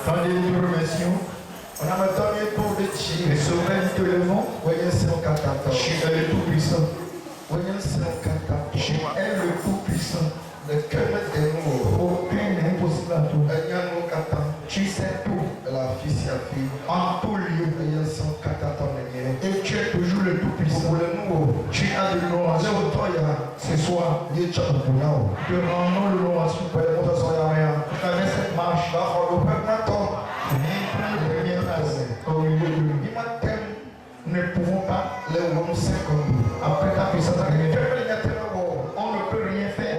Tendez nous remercions. On a donné pour le Dieu, le sauveur de le monde. Tu es le Tout-Puissant. Tu es le Tout-Puissant. Aucun n'est impossible à toi. Tu sais tout. En tout lieu. Et tu es toujours le Tout-Puissant. Tu as de l'oration. Ce soir, te rendons de l'oration. Avec cette marche, au milieu de nous. Nous ne pouvons pas, après ta puissance, on ne peut rien faire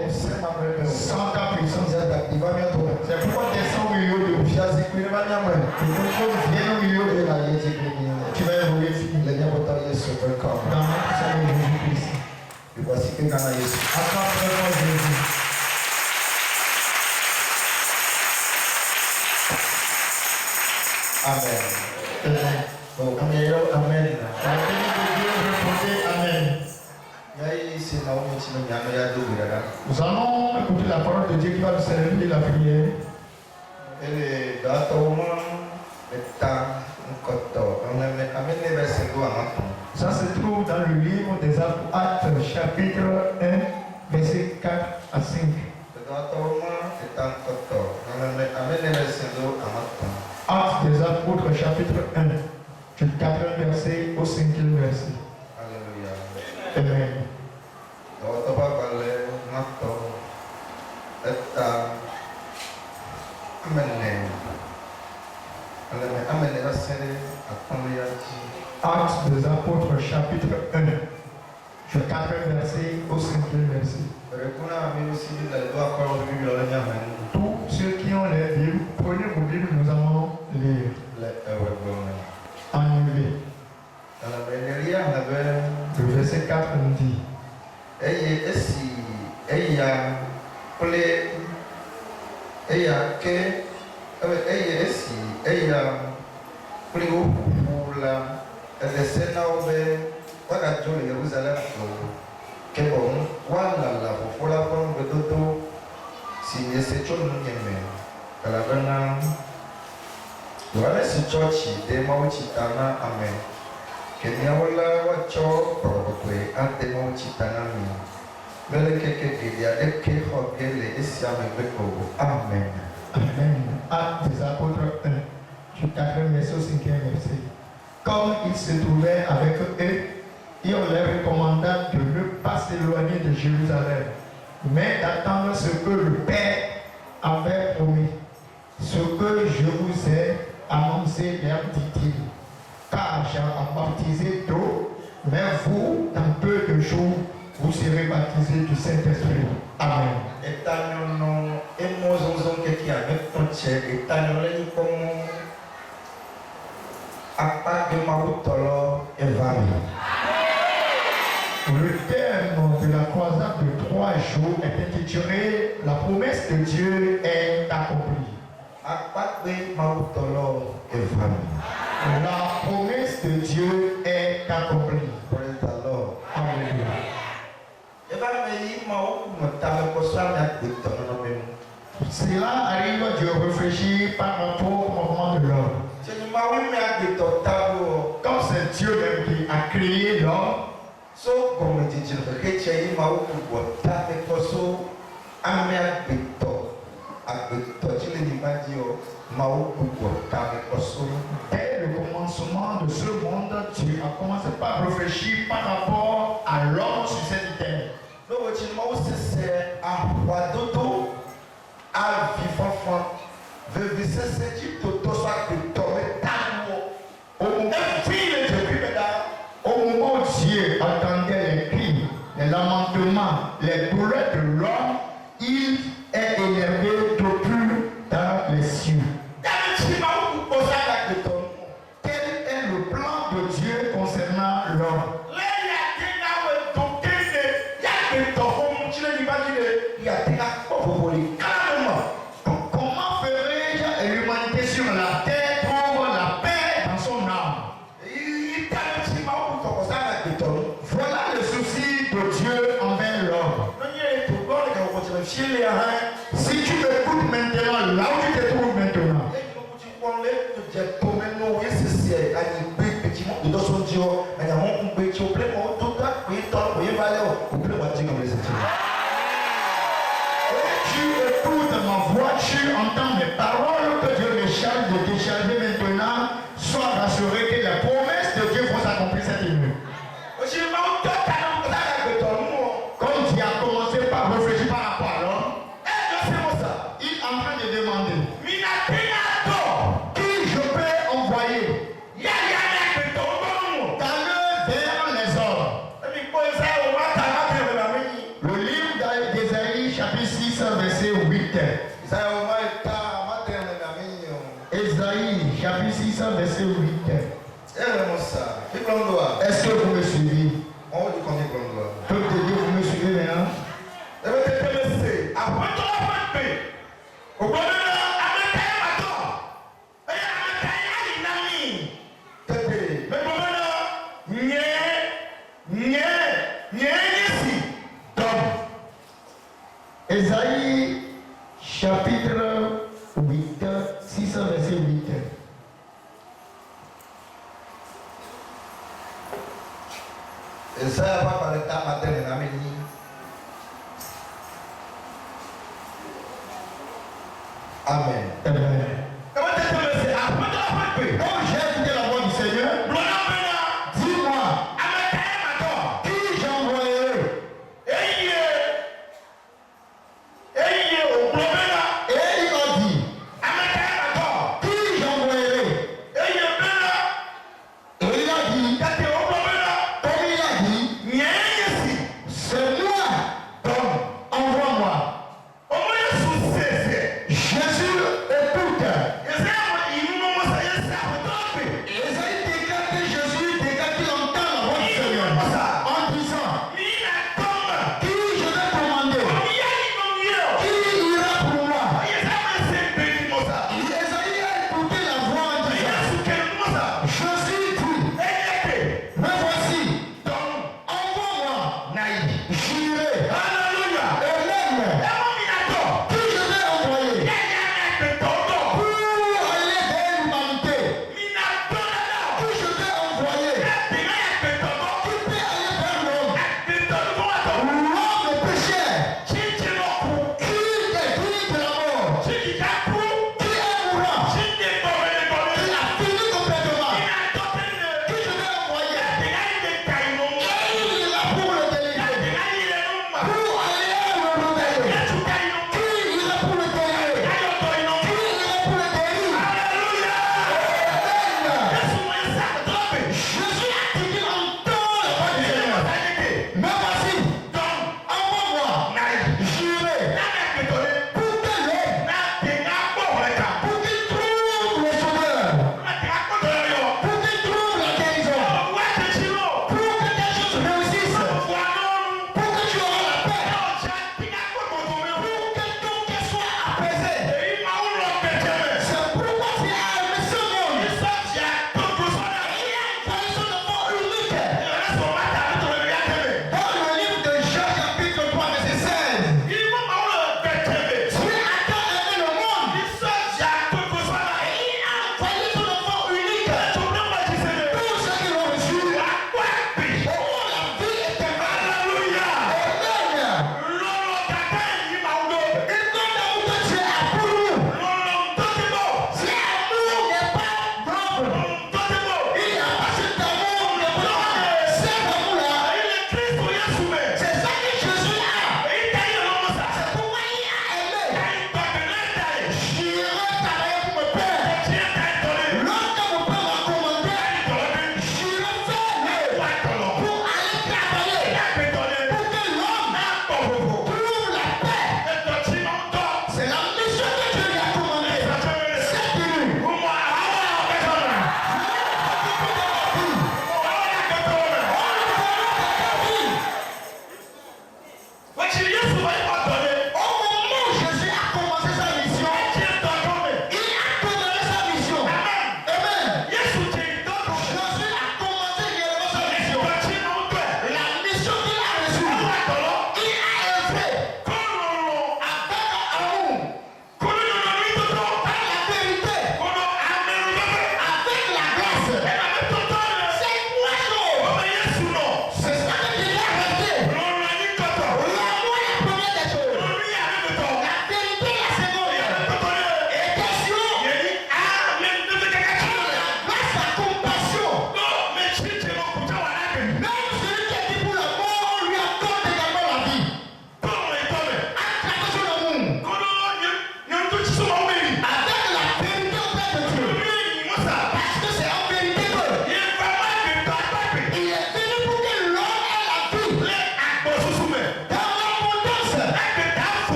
sans ta puissance. C'est pourquoi descends au milieu de nous. Viens au milieu de nous. Tu vas évoluer dans notre Seigneur Jésus-Christ. Attends vraiment Jésus. Amen. Amen. Amen. Amen. Nous allons écouter la parole de Dieu qui va nous servir de la prière. Ça se trouve dans le livre des Actes, chapitre 1, verset 4 à 5. Actes des Apôtres, chapitre 1, du 4e verset au 5e verset. Amen. Actes des Apôtres, chapitre 1, du 4e verset au 5e verset. Tous ceux qui ont les Bibles, prenez vos Bibles, nous allons lire. En anglais. Le verset 4 nous dit. Amen. Amen. Actes des Apôtres 1, du 4e verset au 5e verset. Comme ils se trouvaient avec eux, et on leur recommanda de ne pas s'éloigner de Jérusalem, mais d'attendre ce que le Père avait promis. Ce que je vous ai annoncé, leur dit-il. Car j'ai baptisé d'eau, mais vous, dans peu de jours, vous serez baptisés du Saint-Esprit. Amen. Le thème de la croisade de 3 jours est intitulé La promesse de Dieu est accomplie. La promesse de Dieu est accomplie. Alléluia. Cela arrive de réfléchir par rapport au mouvement de l'homme. Comme c'est Dieu même qui a créé l'homme, dès le commencement de ce monde, Dieu a commencé par réfléchir par rapport à l'homme sur cette terre. Au moment où Dieu entendait les cris, les lamentements, les douleurs de l'homme, il est énervé depuis dans les cieux. Quel est le plan de Dieu concernant l'homme? Comment ferais-je l'humanité sur la terre Ésaïe, chapitre 600, verset 8. Est-ce que vous me suivez? Peuple de Dieu, vous me suivez maintenant? Ésaïe, chapitre 8, 600, verset 8. Amen. Amen. Quand j'ai écouté la voix du Seigneur, dis-moi, qui j'envoyerai? Et il a dit, qui j'envoyerai? Et il a dit, comme il a dit, c'est moi, donc envoie-moi. Jésus écoute.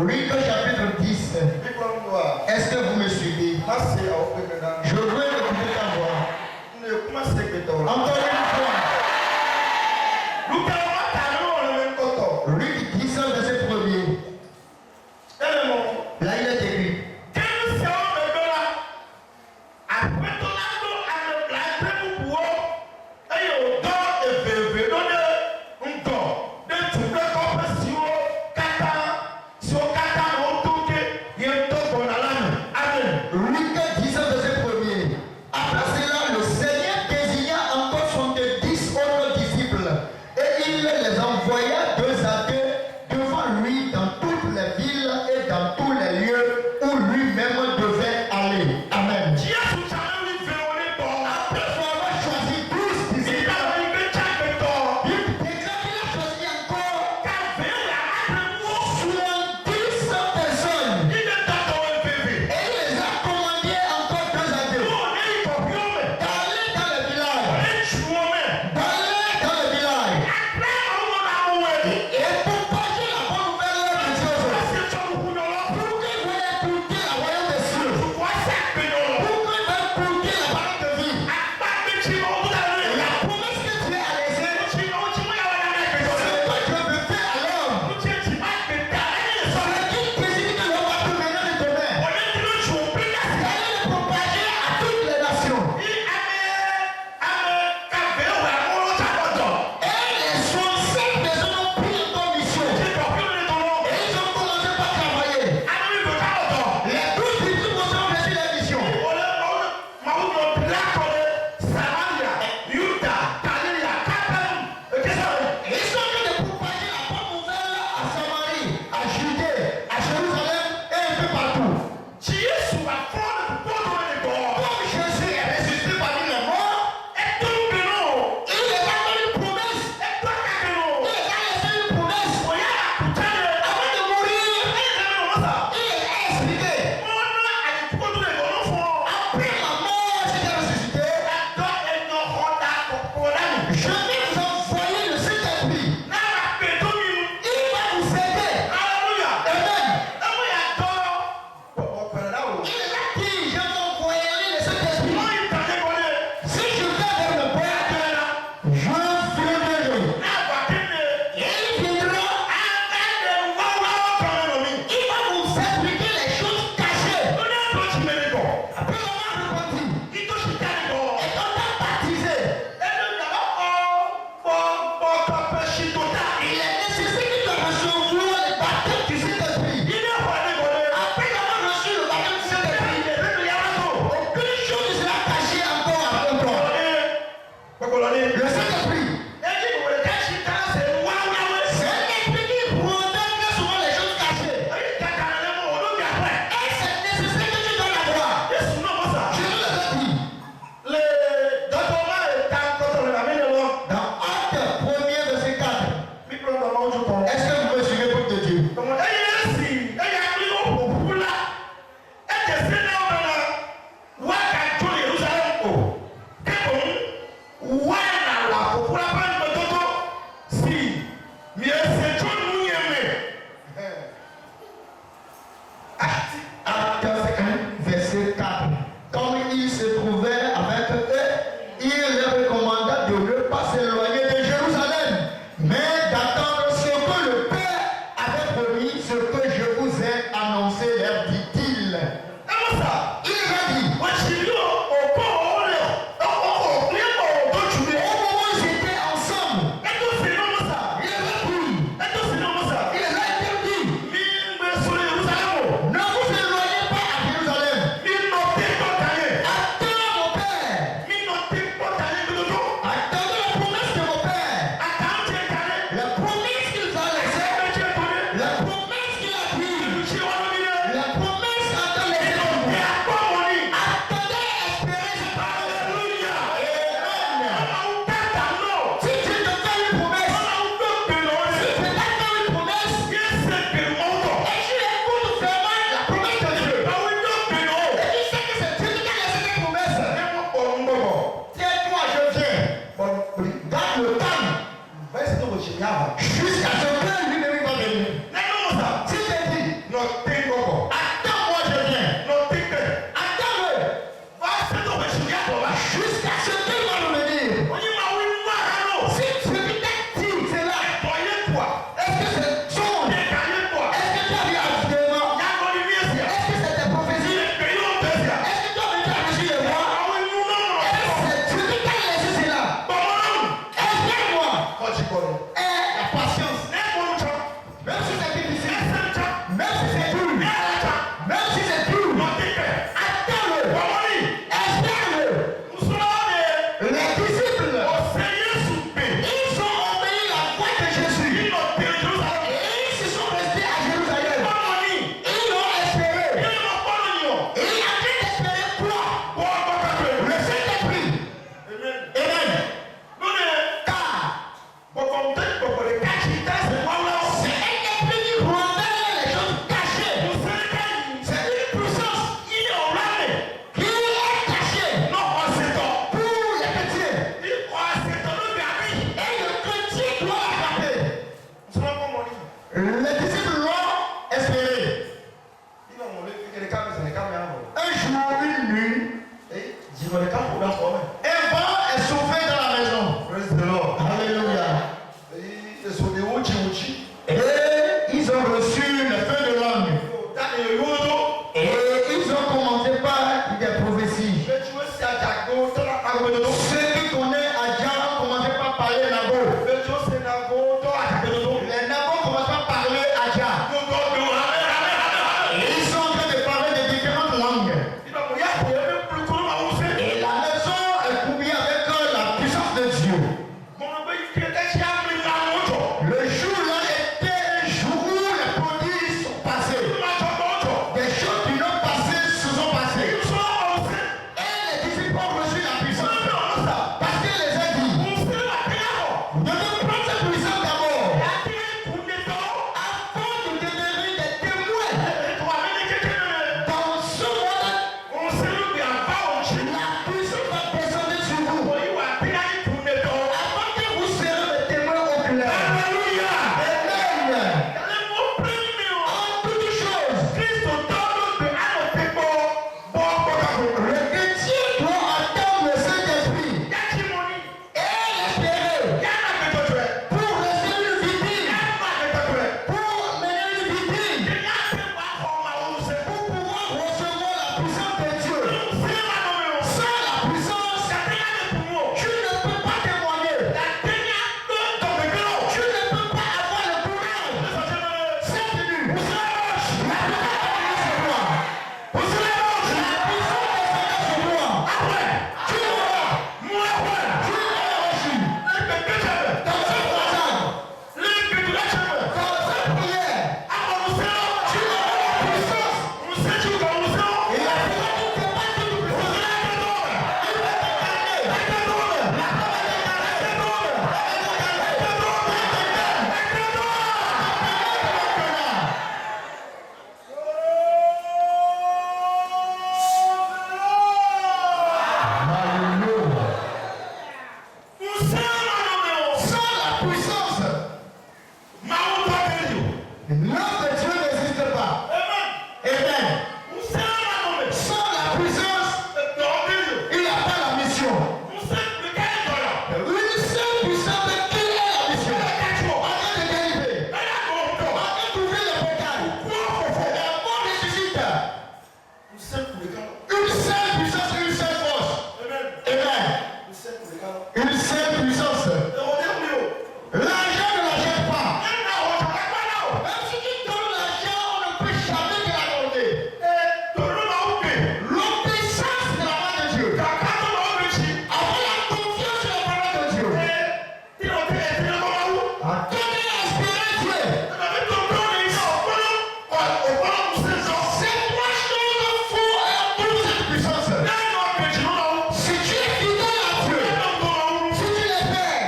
Luc chapitre 10. Est-ce que vous me suivez? Je veux écouter ta voix. Encore une fois. Luc 10, verset 1er. Là, il est écrit. So eu le feu de langue. Et ils ont commencé par des prophéties. Ceux qui connaissent Adja ont commencé par parler Nabo. Les Nabo commencent par parler Adja. Et ils sont en train de parler de différentes langues. Et la maison est couverte avec la puissance de Dieu. Le jour-là était un jour où les prodiges sont passés. Des choses qui n'ont passé se sont passées. Et les disciples ont reçu la puissance. Parce qu'il les a dit, vous devez prendre cette puissance d'abord. Avant de devenir des témoins. Dans ce monde, la puissance va descendre sur vous. Avant que vous serez des témoins oculaires. Amen. En toutes choses, le chrétien doit attendre le Saint-Esprit et l'espérer pour rester une victime, pour mener une victime, pour pouvoir recevoir la puissance de Dieu. Sans la puissance, tu ne peux pas témoigner. Tu ne peux pas avoir le courage. C'est fini. La puissance de Dieu sur toi. La puissance de Dieu sur toi. Tu l'auras. Tu l'auras reçu. Dans ce passage, dans cette prière, tu auras la puissance. Et la puissance ne peut pas te doubler. Il va te calmer. La parole est Alléluia. Sans la puissance, l'œuvre de Dieu n'existe pas. Amen. Sans la puissance, il n'a pas la mission. Une seule puissance qui est la mission. Afin de délivrer, afin d'ouvrir le portail, et la mort ressuscite. Une seule puissance, une seule force. Amen. Une seule puissance. L'argent ne l'achète pas. Même si tu donnes l'argent, on ne peut jamais te l'accorder. L'obéissance de la main de Dieu. Avoir la confiance sur la parole de Dieu. À donner à espérer Dieu. Ces trois choses font toute cette puissance. Si tu es fidèle à Dieu, si tu les fais,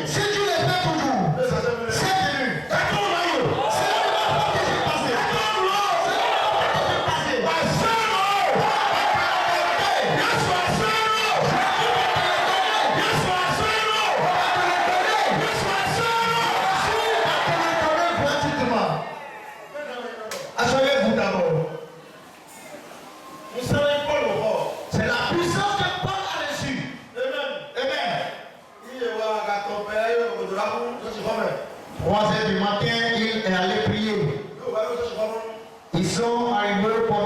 si tu les fais toujours, c'est venu. C'est la fois que j'ai passé. C'est la fois que j'ai passé. Gratuitement. Asseyez-vous d'abord. C'est la puissance que Paul a reçue. Amen. 3 heures du matin, il est allé prier. Ils sont arrivés pour